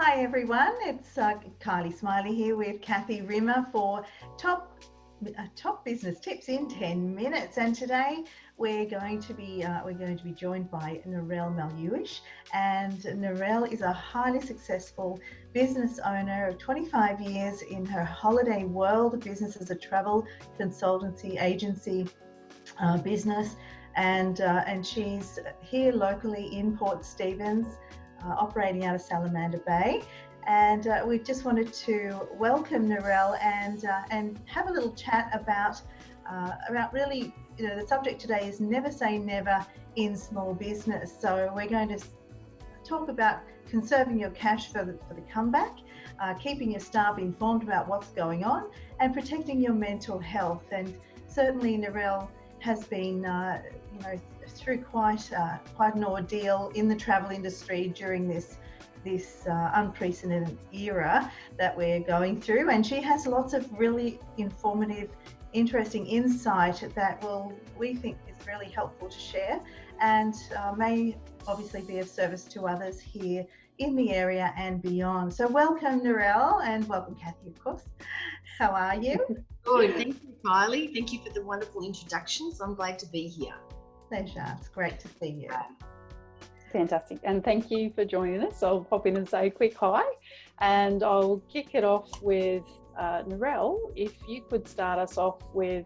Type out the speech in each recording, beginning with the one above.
Hi everyone, it's Kylie Smiley here with Kathy Rimmer for top business tips in 10 minutes. And today we're going to be joined by Narelle Maluish. And Narelle is a highly successful business owner of 25 years in her holiday world business as a travel consultancy agency business, and she's here locally in Port Stephens, operating out of Salamander Bay. And we just wanted to welcome Narelle and have a little chat about really, the subject today is never say never in small business. So we're going to talk about conserving your cash for the comeback, keeping your staff informed about what's going on, and protecting your mental health. And certainly Narelle has been through quite an ordeal in the travel industry during this unprecedented era that we're going through, and she has lots of really informative, interesting insight that we think is really helpful to share, and may obviously be of service to others here in the area and beyond. So welcome Narelle, and welcome Kathy, of course. How are you? Good, thank you, Kylie. Thank you for the wonderful introductions. I'm glad to be here. Pleasure. It's great to see you. Fantastic. And thank you for joining us. I'll pop in and say a quick hi, and I'll kick it off with Narelle. If you could start us off with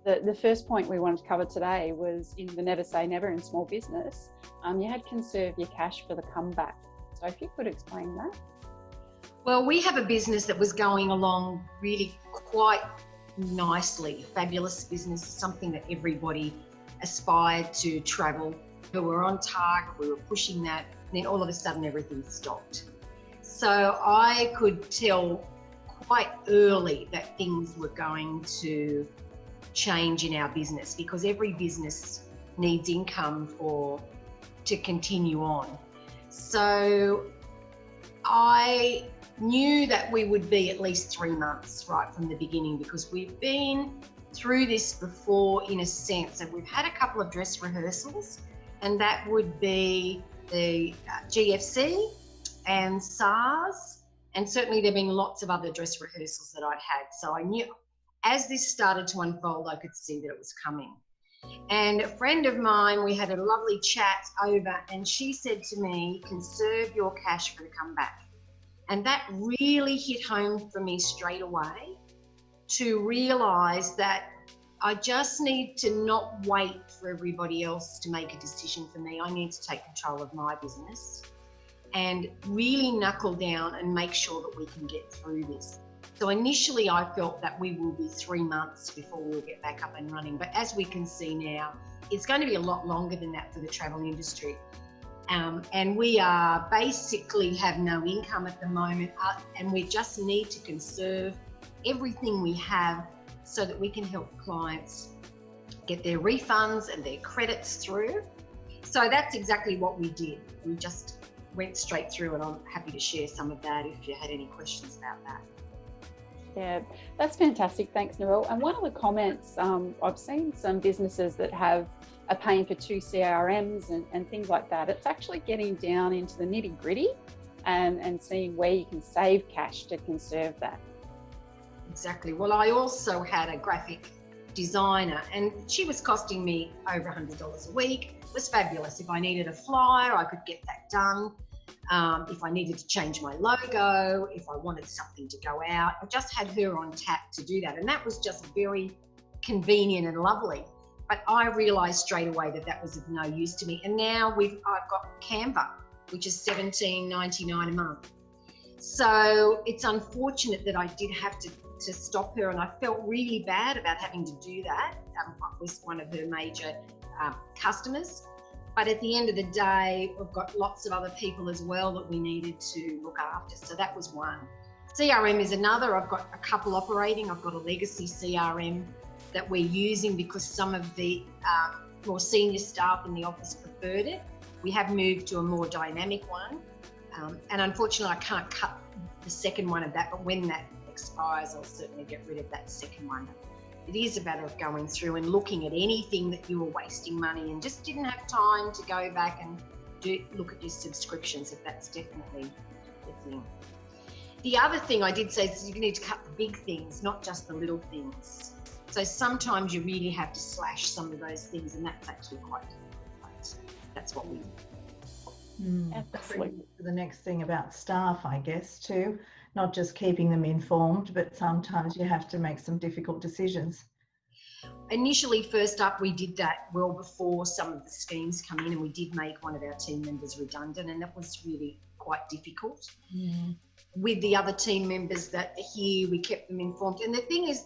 the first point we wanted to cover today was in the never say never in small business. You had conserve your cash for the comeback. So if you could explain that. Well, we have a business that was going along really quite nicely. Fabulous business, something that everybody aspired to travel. We were on target, we were pushing that, and then all of a sudden everything stopped. So I could tell quite early that things were going to change in our business, because every business needs income to continue on. So I knew that we would be at least 3 months right from the beginning, because we've been through this before in a sense, and we've had a couple of dress rehearsals, and that would be the GFC and SARS, and certainly there've been lots of other dress rehearsals that I'd had. So I knew as this started to unfold, I could see that it was coming. And a friend of mine, we had a lovely chat over, and she said to me, conserve your cash for the comeback. And that really hit home for me straight away, to realise that I just need to not wait for everybody else to make a decision for me. I need to take control of my business and really knuckle down and make sure that we can get through this. So initially I felt that we will be 3 months before we'll get back up and running. But as we can see now, it's going to be a lot longer than that for the travel industry. And we are basically have no income at the moment, and we just need to conserve everything we have so that we can help clients get their refunds and their credits through. So that's exactly what we did. We just went straight through, and I'm happy to share some of that if you had any questions about that. Yeah, that's fantastic. Thanks, Narelle. And one of the comments, I've seen some businesses that are paying for 2 CRMs and things like that. It's actually getting down into the nitty gritty and seeing where you can save cash to conserve that. Exactly. Well, I also had a graphic designer, and she was costing me over $100 a week. It was fabulous. If I needed a flyer, I could get that done. If I needed to change my logo, if I wanted something to go out, I just had her on tap to do that. And that was just very convenient and lovely. But I realised straight away that that was of no use to me. And now I've got Canva, which is $17.99 a month. So it's unfortunate that I did have to stop her, and I felt really bad about having to do that. I was one of her major customers. But at the end of the day, we've got lots of other people as well that we needed to look after. So that was one. CRM is another. I've got a couple operating. I've got a legacy CRM that we're using because some of the more senior staff in the office preferred it. We have moved to a more dynamic one. And unfortunately, I can't cut the second one of that, but when that expires, I'll certainly get rid of that second one. It is a matter of going through and looking at anything that you were wasting money and just didn't have time to go back and look at your subscriptions, if that's definitely the thing. The other thing I did say is you need to cut the big things, not just the little things. So sometimes you really have to slash some of those things, and that's actually quite difficult. But that's what we do. Absolutely. The next thing about staff, I guess, too, not just keeping them informed, but sometimes you have to make some difficult decisions. Initially, first up, we did that well before some of the schemes come in, and we did make one of our team members redundant, and that was really quite difficult. With the other team members that are here, we kept them informed. And the thing is,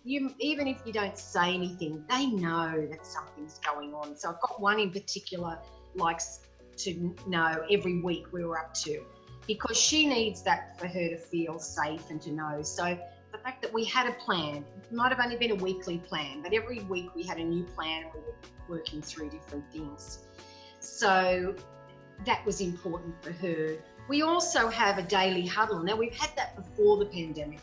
even if you don't say anything, they know that something's going on. So I've got one in particular likes to know every week where we're up to, because she needs that for her to feel safe and to know. So the fact that we had a plan, it might have only been a weekly plan, but every week we had a new plan and we were working through different things. So that was important for her. We also have a daily huddle. Now, we've had that before the pandemic.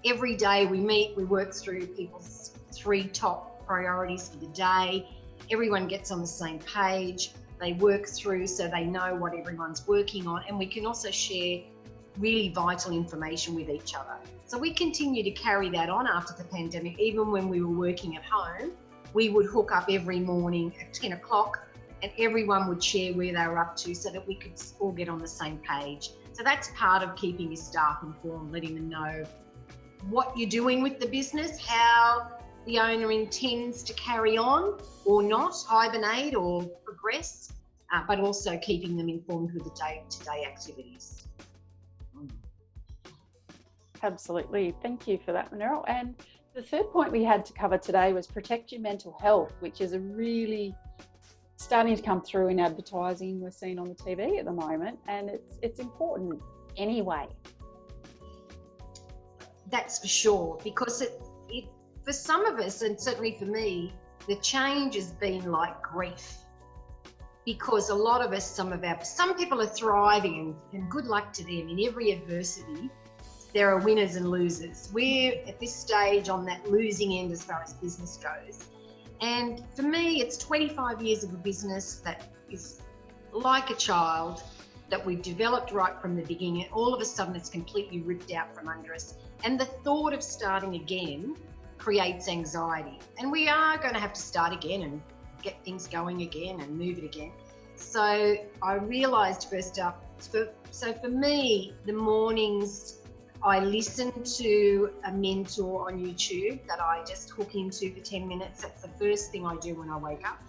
Every day we meet, we work through people's 3 top priorities for the day. Everyone gets on the same page. They work through so they know what everyone's working on, and we can also share really vital information with each other. So we continue to carry that on after the pandemic. Even when we were working at home, we would hook up every morning at 10 o'clock and everyone would share where they were up to so that we could all get on the same page. So that's part of keeping your staff informed, letting them know what you're doing with the business, how the owner intends to carry on or not, hibernate or progress, but also keeping them informed with the day-to-day activities. Absolutely. Thank you for that, Manero. And the third point we had to cover today was protect your mental health, which is a really starting to come through in advertising we're seeing on the TV at the moment, and it's important anyway. That's for sure, because it for some of us, and certainly for me, the change has been like grief, because a lot of us, some people are thriving, and good luck to them. In every adversity, there are winners and losers. We're at this stage on that losing end as far as business goes. And for me, it's 25 years of a business that is like a child that we've developed right from the beginning. And all of a sudden, it's completely ripped out from under us. And the thought of starting again creates anxiety. And we are going to have to start again and get things going again and move it again. So I realised first up, so for me, the mornings, I listen to a mentor on YouTube that I just hook into for 10 minutes. That's the first thing I do when I wake up.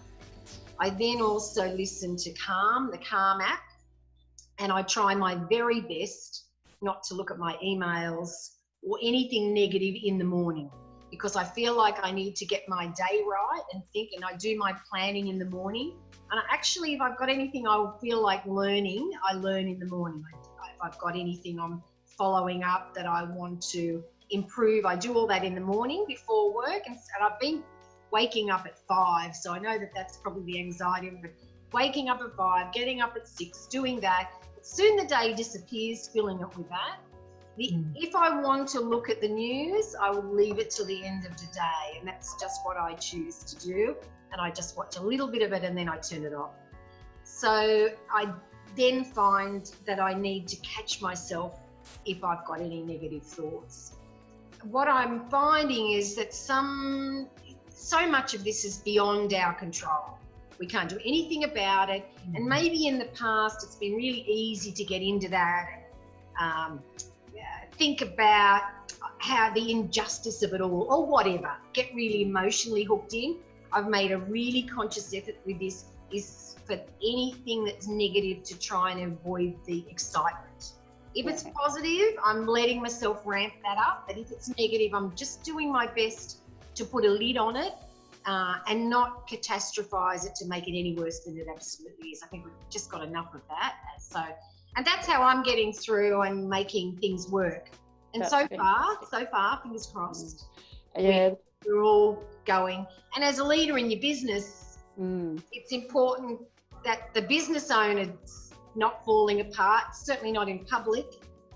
I then also listen to Calm, the Calm app, and I try my very best not to look at my emails or anything negative in the morning, because I feel like I need to get my day right and think, and I do my planning in the morning. And actually, if I've got anything I feel like learning, I learn in the morning. If I've got anything I'm following up that I want to improve, I do all that in the morning before work. And I've been waking up at 5, so I know that that's probably the anxiety of it. Waking up at 5, getting up at 6, doing that. Soon the day disappears, filling it with that. If I want to look at the news, I will leave it till the end of the day, and that's just what I choose to do. And I just watch a little bit of it and then I turn it off. So I then find that I need to catch myself if I've got any negative thoughts. What I'm finding is that so much of this is beyond our control. We can't do anything about it. And maybe in the past, it's been really easy to get into that and think about how the injustice of it all, or whatever, get really emotionally hooked in. I've made a really conscious effort with this, is for anything that's negative to try and avoid the excitement. If it's positive, I'm letting myself ramp that up. But if it's negative, I'm just doing my best to put a lid on it and not catastrophize it to make it any worse than it absolutely is. I think we've just got enough of that. And that's how I'm getting through and making things work. And so far, fingers crossed, we're all going. And as a leader in your business, it's important that the business owner's not falling apart, certainly not in public.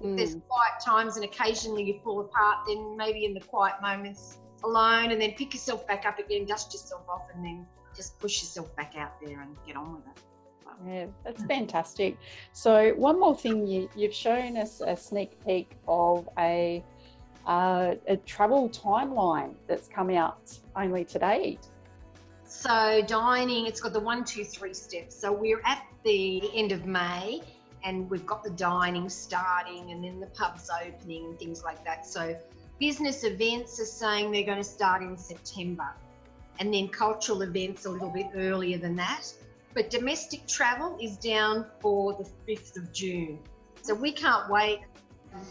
If there's quiet times and occasionally you fall apart, then maybe in the quiet moments alone, and then pick yourself back up again, dust yourself off, and then just push yourself back out there and get on with it. Yeah, that's fantastic. So one more thing, you've shown us a sneak peek of a travel timeline that's come out only today. So dining, it's got the 1, 2, 3 steps. So we're at the end of May and we've got the dining starting and then the pubs opening and things like that. So business events are saying they're going to start in September, and then cultural events a little bit earlier than that. But domestic travel is down for the 5th of June. So we can't wait.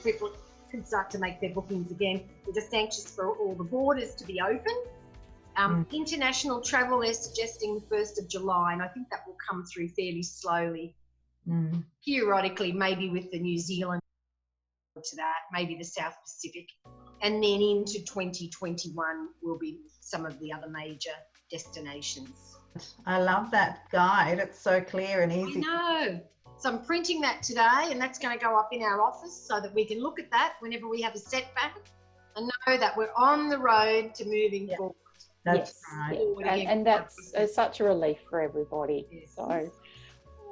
People can start to make their bookings again. We're just anxious for all the borders to be open. International travel, they're suggesting the 1st of July, and I think that will come through fairly slowly. Periodically, maybe with the New Zealand to that, maybe the South Pacific. And then into 2021 will be some of the other major destinations. I love that guide. It's so clear and easy. I know. So I'm printing that today, and that's going to go up in our office so that we can look at that whenever we have a setback and know that we're on the road to moving forward. That's yes, right. And that's such a relief for everybody. Yes. So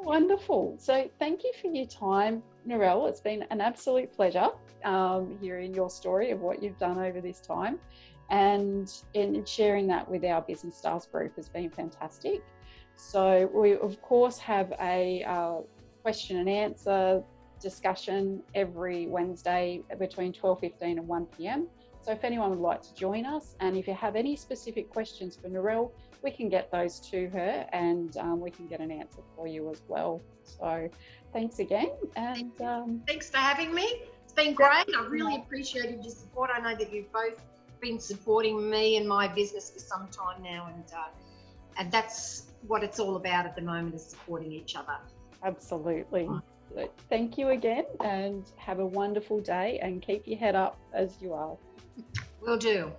wonderful. So thank you for your time, Narelle. It's been an absolute pleasure hearing your story of what you've done over this time, and in sharing that with our Business Stars group has been fantastic. So we of course have a question and answer discussion every Wednesday between 12:15 and 1 p.m. So if anyone would like to join us, and if you have any specific questions for Narelle, we can get those to her, and we can get an answer for you as well. So thanks again. And thanks for having me. It's been great. I really appreciated your support. I know that you've both been supporting me and my business for some time now, and that's what it's all about at the moment, is supporting each other. Absolutely. So thank you again, and have a wonderful day, and keep your head up as you are. Will do.